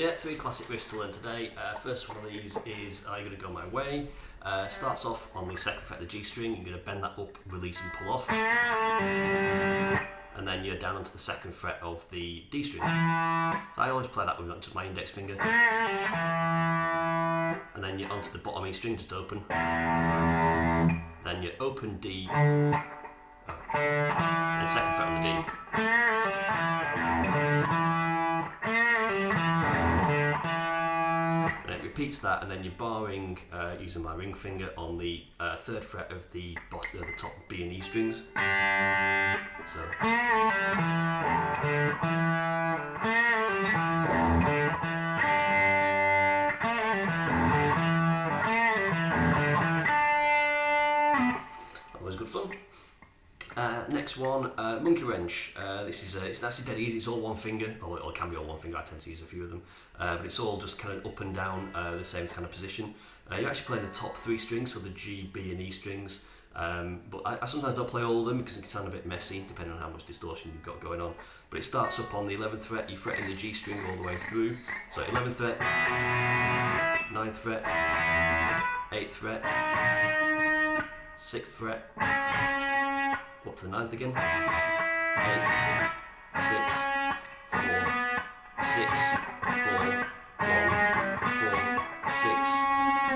yeah, 3 classic riffs to learn today. First one of these is Are You Gonna Go My Way? Starts off on the 2nd fret of the G string. You're going to bend that up, release and pull off. And then you're down onto the 2nd fret of the D string. So I always play that with my index finger. And then you're onto the bottom E string, just open. Then you open D, and 2nd fret on the D. And it repeats that, and then you're barring using my ring finger on the 3rd fret of the top B and E strings. So. Always good fun. Next one, monkey wrench. This is it's actually dead easy. It's all one finger, or it can be all one finger. I tend to use a few of them, but it's all just kind of up and down the same kind of position. You're actually playing the top 3 strings, so the G, B, and E strings. But I sometimes don't play all of them because it can sound a bit messy depending on how much distortion you've got going on. But it starts up on the 11th fret. You fret in the G string all the way through. So 11th fret, 9th fret, 8th fret, 6th fret. Up to the 9th again. 8th, 6th, 4, 6, 4, 1, 4, 6,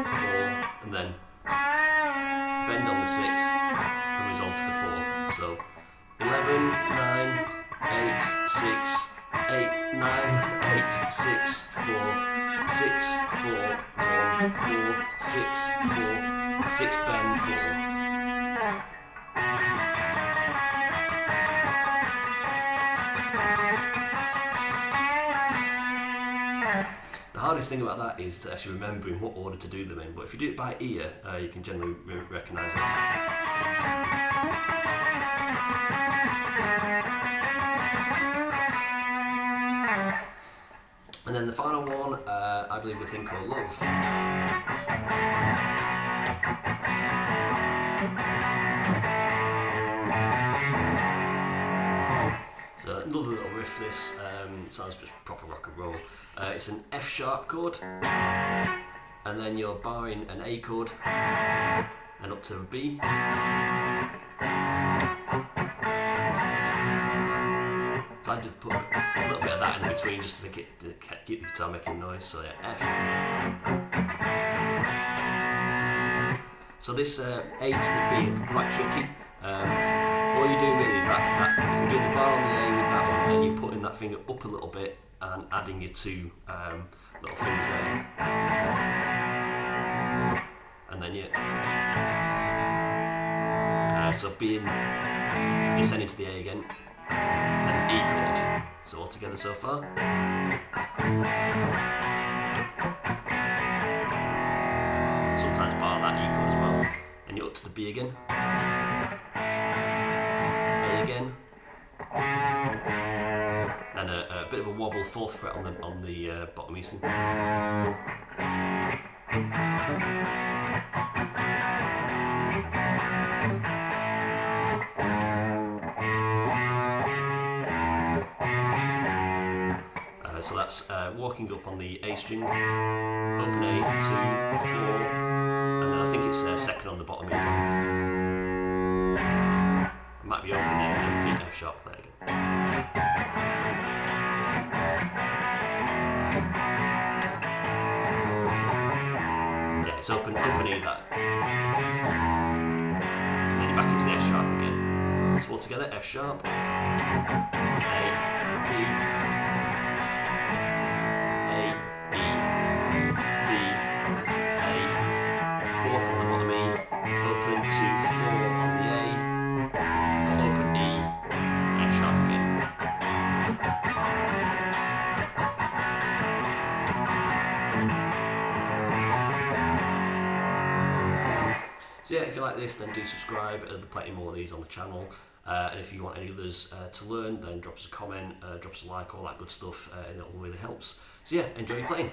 4, and then bend on the 6th and resolve to the 4th. So 11, 9, 8, 6, 8, 9, 8, 6, 4, 6, 4, 1, 4, 6, 4, 6, bend, 4. The hardest thing about that is actually remembering what order to do them in, but if you do it by ear, you can generally recognise it. And then the final one, I believe, a thing called Love. So lovely little riff this, sounds just proper rock and roll. It's an F sharp chord, and then you're barring an A chord, and up to a B. So I did put a little bit of that in between just to make it, to keep the guitar making noise, so yeah, F. So this A to the B are quite tricky. All you're doing really is that if you do the bar on the A with that one, then you're putting that finger up a little bit and adding your 2 little fingers there. And then so being descending to the A again, and E chord. So all together so far. Sometimes bar that E chord as well. And you're up to the B again. Again, then a bit of a wobble 4th fret on the bottom E string. So that's walking up on the A string, open A, 2, 4, and then I think it's 2nd on the bottom E. Might be open there, repeat F sharp there again. Yeah, it's open E that. Then you're back into the F sharp again. So all together, F sharp, A, B, A, E, B, A, 4th on the bottom E, open 2, 4 on the A, open E, F sharp again. So yeah, if you like this, then do subscribe. There'll be plenty more of these on the channel. And if you want any others to learn, then drop us a comment, drop us a like, all that good stuff. It all really helps. So yeah, enjoy playing.